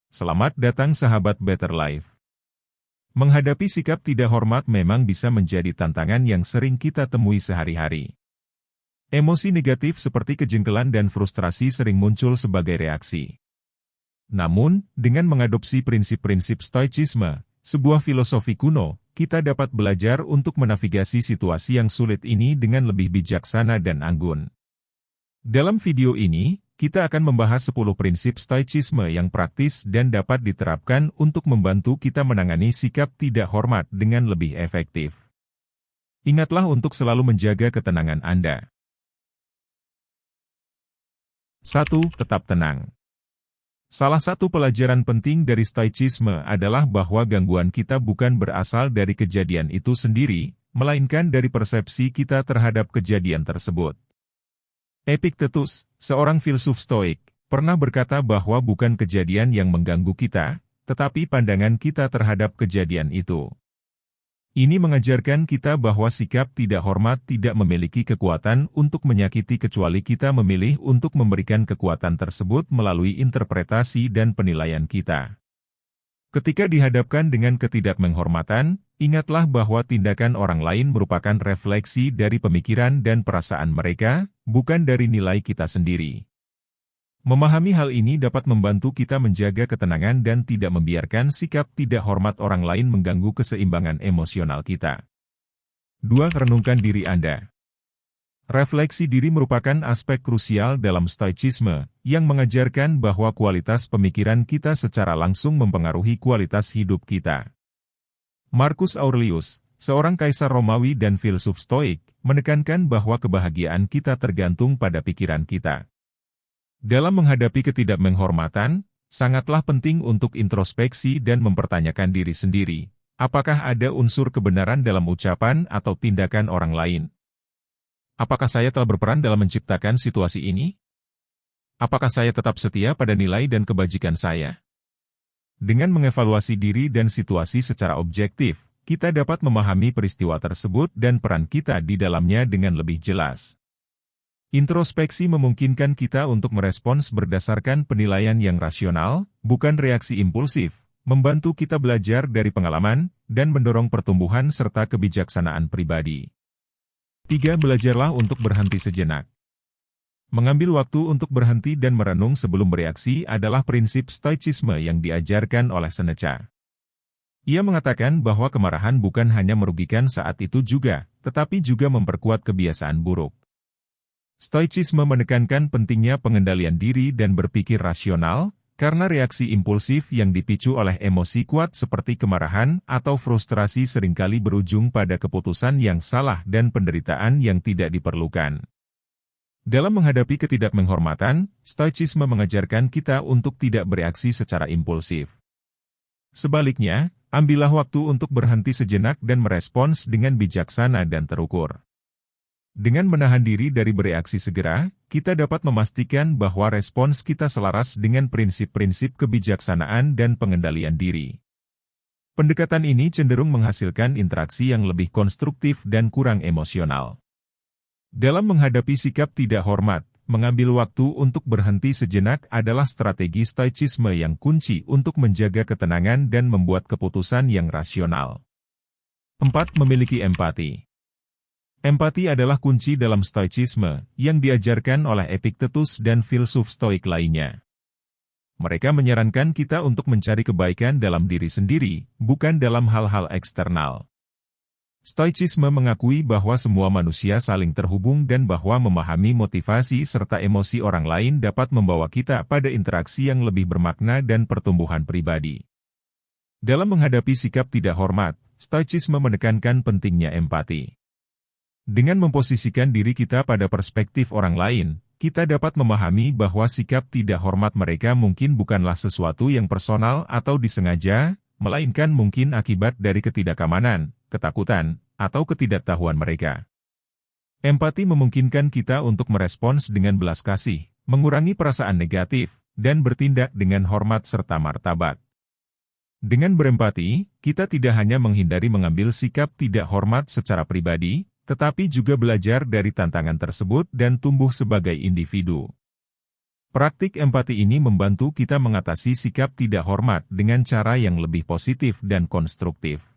Selamat datang sahabat Better Life. Menghadapi sikap tidak hormat memang bisa menjadi tantangan yang sering kita temui sehari-hari. Emosi negatif seperti kejengkelan dan frustrasi sering muncul sebagai reaksi. Namun, dengan mengadopsi prinsip-prinsip Stoicisme, sebuah filosofi kuno, kita dapat belajar untuk menavigasi situasi yang sulit ini dengan lebih bijaksana dan anggun. Dalam video ini, kita akan membahas 10 prinsip Stoicisme yang praktis dan dapat diterapkan untuk membantu kita menangani sikap tidak hormat dengan lebih efektif. Ingatlah untuk selalu menjaga ketenangan Anda. 1. Tetap tenang. Salah satu pelajaran penting dari Stoicisme adalah bahwa gangguan kita bukan berasal dari kejadian itu sendiri, melainkan dari persepsi kita terhadap kejadian tersebut. Epictetus, seorang filsuf Stoik, pernah berkata bahwa bukan kejadian yang mengganggu kita, tetapi pandangan kita terhadap kejadian itu. Ini mengajarkan kita bahwa sikap tidak hormat tidak memiliki kekuatan untuk menyakiti kecuali kita memilih untuk memberikan kekuatan tersebut melalui interpretasi dan penilaian kita. Ketika dihadapkan dengan ketidakmenghormatan, ingatlah bahwa tindakan orang lain merupakan refleksi dari pemikiran dan perasaan mereka, bukan dari nilai kita sendiri. Memahami hal ini dapat membantu kita menjaga ketenangan dan tidak membiarkan sikap tidak hormat orang lain mengganggu keseimbangan emosional kita. 2. Renungkan diri Anda. Refleksi diri merupakan aspek krusial dalam Stoicisme, yang mengajarkan bahwa kualitas pemikiran kita secara langsung mempengaruhi kualitas hidup kita. Marcus Aurelius, seorang kaisar Romawi dan filsuf Stoik, menekankan bahwa kebahagiaan kita tergantung pada pikiran kita. Dalam menghadapi ketidakmenghormatan, sangatlah penting untuk introspeksi dan mempertanyakan diri sendiri, apakah ada unsur kebenaran dalam ucapan atau tindakan orang lain? Apakah saya telah berperan dalam menciptakan situasi ini? Apakah saya tetap setia pada nilai dan kebajikan saya? Dengan mengevaluasi diri dan situasi secara objektif, kita dapat memahami peristiwa tersebut dan peran kita di dalamnya dengan lebih jelas. Introspeksi memungkinkan kita untuk merespons berdasarkan penilaian yang rasional, bukan reaksi impulsif, membantu kita belajar dari pengalaman, dan mendorong pertumbuhan serta kebijaksanaan pribadi. 3. Belajarlah untuk berhenti sejenak. Mengambil waktu untuk berhenti dan merenung sebelum bereaksi adalah prinsip Stoicisme yang diajarkan oleh Seneca. Ia mengatakan bahwa kemarahan bukan hanya merugikan saat itu juga, tetapi juga memperkuat kebiasaan buruk. Stoicisme menekankan pentingnya pengendalian diri dan berpikir rasional, karena reaksi impulsif yang dipicu oleh emosi kuat seperti kemarahan atau frustrasi seringkali berujung pada keputusan yang salah dan penderitaan yang tidak diperlukan. Dalam menghadapi ketidakmenghormatan, Stoicisme mengajarkan kita untuk tidak bereaksi secara impulsif. Sebaliknya, ambillah waktu untuk berhenti sejenak dan merespons dengan bijaksana dan terukur. Dengan menahan diri dari bereaksi segera, kita dapat memastikan bahwa respons kita selaras dengan prinsip-prinsip kebijaksanaan dan pengendalian diri. Pendekatan ini cenderung menghasilkan interaksi yang lebih konstruktif dan kurang emosional. Dalam menghadapi sikap tidak hormat, mengambil waktu untuk berhenti sejenak adalah strategi Stoicisme yang kunci untuk menjaga ketenangan dan membuat keputusan yang rasional. 4. Memiliki empati. Empati adalah kunci dalam Stoicisme, yang diajarkan oleh Epictetus dan filsuf Stoik lainnya. Mereka menyarankan kita untuk mencari kebaikan dalam diri sendiri, bukan dalam hal-hal eksternal. Stoicisme mengakui bahwa semua manusia saling terhubung dan bahwa memahami motivasi serta emosi orang lain dapat membawa kita pada interaksi yang lebih bermakna dan pertumbuhan pribadi. Dalam menghadapi sikap tidak hormat, Stoicisme menekankan pentingnya empati. Dengan memposisikan diri kita pada perspektif orang lain, kita dapat memahami bahwa sikap tidak hormat mereka mungkin bukanlah sesuatu yang personal atau disengaja, melainkan mungkin akibat dari ketidakamanan, ketakutan, atau ketidaktahuan mereka. Empati memungkinkan kita untuk merespons dengan belas kasih, mengurangi perasaan negatif, dan bertindak dengan hormat serta martabat. Dengan berempati, kita tidak hanya menghindari mengambil sikap tidak hormat secara pribadi, tetapi juga belajar dari tantangan tersebut dan tumbuh sebagai individu. Praktik empati ini membantu kita mengatasi sikap tidak hormat dengan cara yang lebih positif dan konstruktif.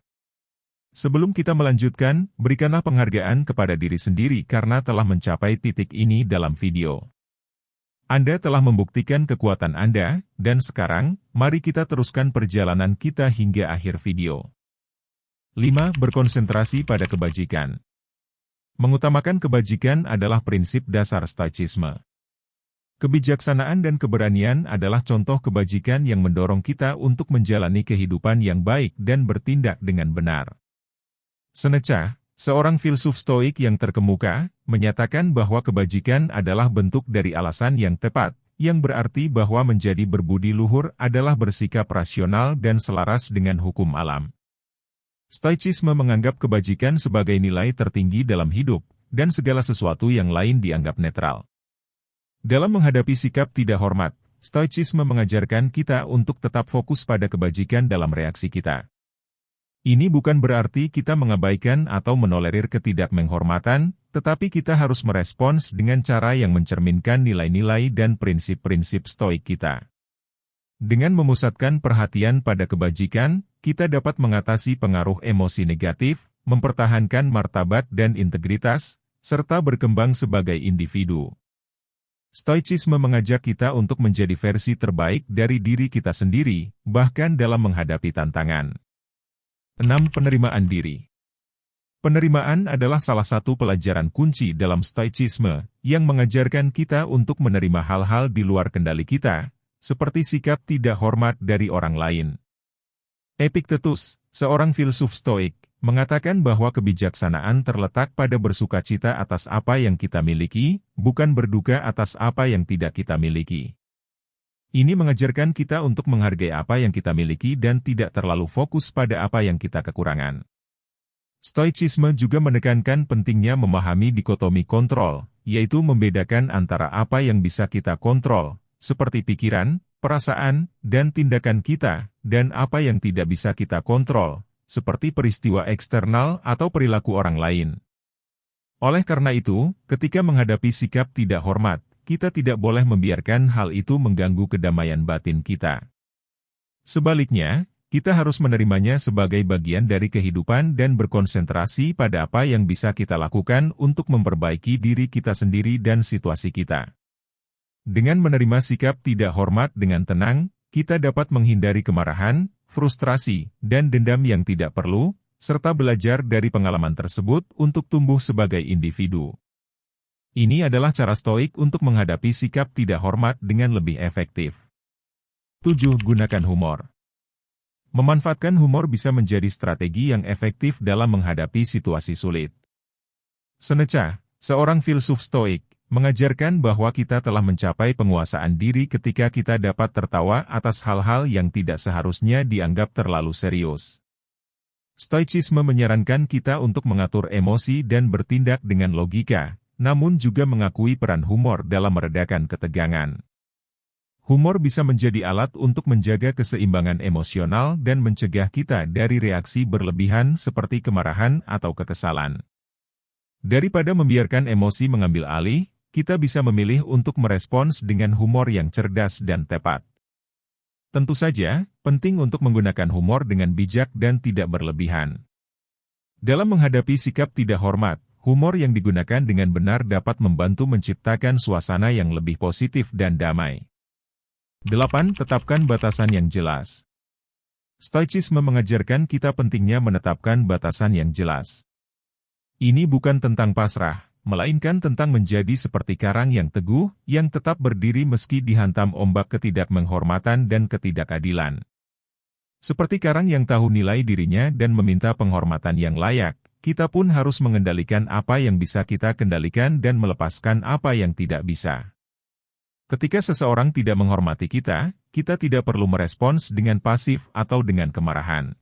Sebelum kita melanjutkan, berikanlah penghargaan kepada diri sendiri karena telah mencapai titik ini dalam video. Anda telah membuktikan kekuatan Anda, dan sekarang, mari kita teruskan perjalanan kita hingga akhir video. 5. Berkonsentrasi pada kebajikan. Mengutamakan kebajikan adalah prinsip dasar Stoicisme. Kebijaksanaan dan keberanian adalah contoh kebajikan yang mendorong kita untuk menjalani kehidupan yang baik dan bertindak dengan benar. Seneca, seorang filsuf Stoik yang terkemuka, menyatakan bahwa kebajikan adalah bentuk dari alasan yang tepat, yang berarti bahwa menjadi berbudi luhur adalah bersikap rasional dan selaras dengan hukum alam. Stoicisme menganggap kebajikan sebagai nilai tertinggi dalam hidup, dan segala sesuatu yang lain dianggap netral. Dalam menghadapi sikap tidak hormat, Stoicisme mengajarkan kita untuk tetap fokus pada kebajikan dalam reaksi kita. Ini bukan berarti kita mengabaikan atau menolerir ketidakmenghormatan, tetapi kita harus merespons dengan cara yang mencerminkan nilai-nilai dan prinsip-prinsip Stoik kita. Dengan memusatkan perhatian pada kebajikan, kita dapat mengatasi pengaruh emosi negatif, mempertahankan martabat dan integritas, serta berkembang sebagai individu. Stoicisme mengajak kita untuk menjadi versi terbaik dari diri kita sendiri, bahkan dalam menghadapi tantangan. 6. Penerimaan diri. Penerimaan adalah salah satu pelajaran kunci dalam Stoicisme, yang mengajarkan kita untuk menerima hal-hal di luar kendali kita, seperti sikap tidak hormat dari orang lain. Epictetus, seorang filsuf Stoik, mengatakan bahwa kebijaksanaan terletak pada bersukacita atas apa yang kita miliki, bukan berduka atas apa yang tidak kita miliki. Ini mengajarkan kita untuk menghargai apa yang kita miliki dan tidak terlalu fokus pada apa yang kita kekurangan. Stoicisme juga menekankan pentingnya memahami dikotomi kontrol, yaitu membedakan antara apa yang bisa kita kontrol, seperti pikiran, perasaan, dan tindakan kita, dan apa yang tidak bisa kita kontrol, seperti peristiwa eksternal atau perilaku orang lain. Oleh karena itu, ketika menghadapi sikap tidak hormat, kita tidak boleh membiarkan hal itu mengganggu kedamaian batin kita. Sebaliknya, kita harus menerimanya sebagai bagian dari kehidupan dan berkonsentrasi pada apa yang bisa kita lakukan untuk memperbaiki diri kita sendiri dan situasi kita. Dengan menerima sikap tidak hormat dengan tenang, kita dapat menghindari kemarahan, frustrasi, dan dendam yang tidak perlu, serta belajar dari pengalaman tersebut untuk tumbuh sebagai individu. Ini adalah cara Stoik untuk menghadapi sikap tidak hormat dengan lebih efektif. 7. Gunakan humor. Memanfaatkan humor bisa menjadi strategi yang efektif dalam menghadapi situasi sulit. Seneca, seorang filsuf Stoik, mengajarkan bahwa kita telah mencapai penguasaan diri ketika kita dapat tertawa atas hal-hal yang tidak seharusnya dianggap terlalu serius. Stoicisme menyarankan kita untuk mengatur emosi dan bertindak dengan logika, namun juga mengakui peran humor dalam meredakan ketegangan. Humor bisa menjadi alat untuk menjaga keseimbangan emosional dan mencegah kita dari reaksi berlebihan seperti kemarahan atau kekesalan. Daripada membiarkan emosi mengambil alih, kita bisa memilih untuk merespons dengan humor yang cerdas dan tepat. Tentu saja, penting untuk menggunakan humor dengan bijak dan tidak berlebihan. Dalam menghadapi sikap tidak hormat, humor yang digunakan dengan benar dapat membantu menciptakan suasana yang lebih positif dan damai. 8. Tetapkan batasan yang jelas. Stoicisme mengajarkan kita pentingnya menetapkan batasan yang jelas. Ini bukan tentang pasrah, melainkan tentang menjadi seperti karang yang teguh, yang tetap berdiri meski dihantam ombak ketidakmenghormatan dan ketidakadilan. Seperti karang yang tahu nilai dirinya dan meminta penghormatan yang layak, kita pun harus mengendalikan apa yang bisa kita kendalikan dan melepaskan apa yang tidak bisa. Ketika seseorang tidak menghormati kita, kita tidak perlu merespons dengan pasif atau dengan kemarahan.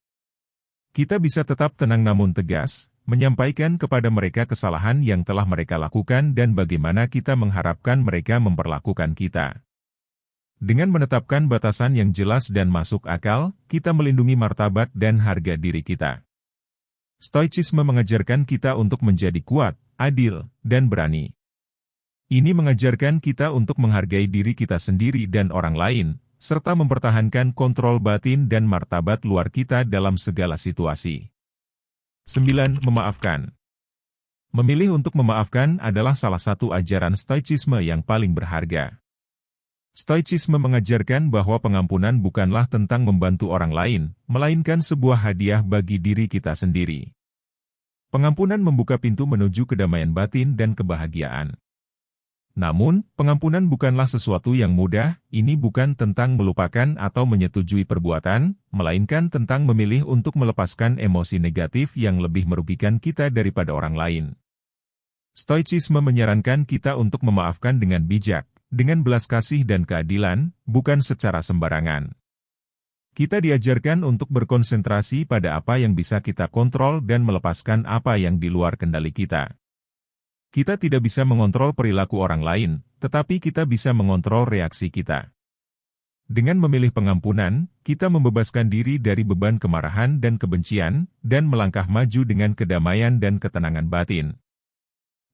Kita bisa tetap tenang namun tegas, menyampaikan kepada mereka kesalahan yang telah mereka lakukan dan bagaimana kita mengharapkan mereka memperlakukan kita. Dengan menetapkan batasan yang jelas dan masuk akal, kita melindungi martabat dan harga diri kita. Stoicisme mengajarkan kita untuk menjadi kuat, adil, dan berani. Ini mengajarkan kita untuk menghargai diri kita sendiri dan orang lain, serta mempertahankan kontrol batin dan martabat luar kita dalam segala situasi. 9. Memaafkan. Memilih untuk memaafkan adalah salah satu ajaran Stoicisme yang paling berharga. Stoicisme mengajarkan bahwa pengampunan bukanlah tentang membantu orang lain, melainkan sebuah hadiah bagi diri kita sendiri. Pengampunan membuka pintu menuju kedamaian batin dan kebahagiaan. Namun, pengampunan bukanlah sesuatu yang mudah. Ini bukan tentang melupakan atau menyetujui perbuatan, melainkan tentang memilih untuk melepaskan emosi negatif yang lebih merugikan kita daripada orang lain. Stoicisme menyarankan kita untuk memaafkan dengan bijak, dengan belas kasih dan keadilan, bukan secara sembarangan. Kita diajarkan untuk berkonsentrasi pada apa yang bisa kita kontrol dan melepaskan apa yang di luar kendali kita. Kita tidak bisa mengontrol perilaku orang lain, tetapi kita bisa mengontrol reaksi kita. Dengan memilih pengampunan, kita membebaskan diri dari beban kemarahan dan kebencian, dan melangkah maju dengan kedamaian dan ketenangan batin.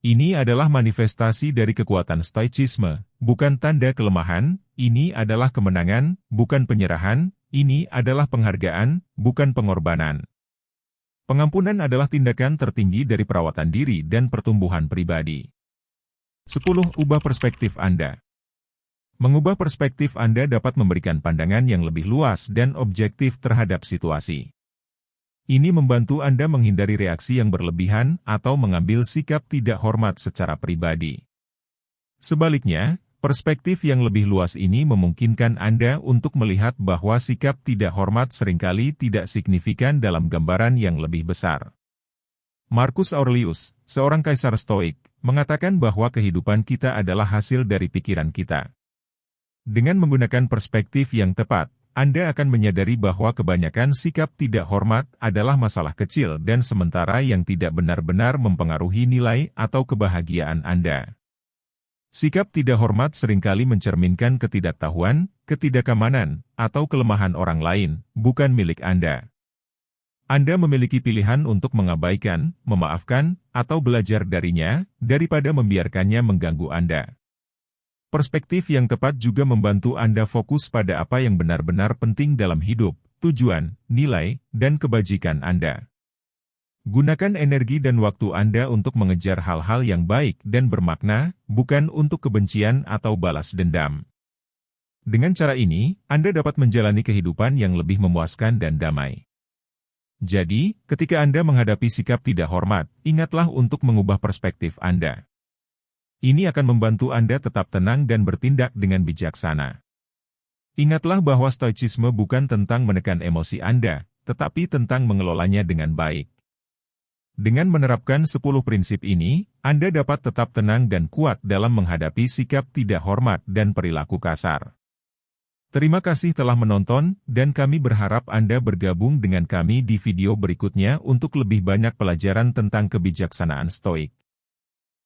Ini adalah manifestasi dari kekuatan Stoicisme, bukan tanda kelemahan. Ini adalah kemenangan, bukan penyerahan. Ini adalah penghargaan, bukan pengorbanan. Pengampunan adalah tindakan tertinggi dari perawatan diri dan pertumbuhan pribadi. 10. Ubah perspektif Anda. Mengubah perspektif Anda dapat memberikan pandangan yang lebih luas dan objektif terhadap situasi. Ini membantu Anda menghindari reaksi yang berlebihan atau mengambil sikap tidak hormat secara pribadi. Sebaliknya, perspektif yang lebih luas ini memungkinkan Anda untuk melihat bahwa sikap tidak hormat seringkali tidak signifikan dalam gambaran yang lebih besar. Marcus Aurelius, seorang kaisar Stoik, mengatakan bahwa kehidupan kita adalah hasil dari pikiran kita. Dengan menggunakan perspektif yang tepat, Anda akan menyadari bahwa kebanyakan sikap tidak hormat adalah masalah kecil dan sementara yang tidak benar-benar mempengaruhi nilai atau kebahagiaan Anda. Sikap tidak hormat seringkali mencerminkan ketidaktahuan, ketidakamanan, atau kelemahan orang lain, bukan milik Anda. Anda memiliki pilihan untuk mengabaikan, memaafkan, atau belajar darinya, daripada membiarkannya mengganggu Anda. Perspektif yang tepat juga membantu Anda fokus pada apa yang benar-benar penting dalam hidup, tujuan, nilai, dan kebajikan Anda. Gunakan energi dan waktu Anda untuk mengejar hal-hal yang baik dan bermakna, bukan untuk kebencian atau balas dendam. Dengan cara ini, Anda dapat menjalani kehidupan yang lebih memuaskan dan damai. Jadi, ketika Anda menghadapi sikap tidak hormat, ingatlah untuk mengubah perspektif Anda. Ini akan membantu Anda tetap tenang dan bertindak dengan bijaksana. Ingatlah bahwa Stoicisme bukan tentang menekan emosi Anda, tetapi tentang mengelolanya dengan baik. Dengan menerapkan 10 prinsip ini, Anda dapat tetap tenang dan kuat dalam menghadapi sikap tidak hormat dan perilaku kasar. Terima kasih telah menonton, dan kami berharap Anda bergabung dengan kami di video berikutnya untuk lebih banyak pelajaran tentang kebijaksanaan Stoik.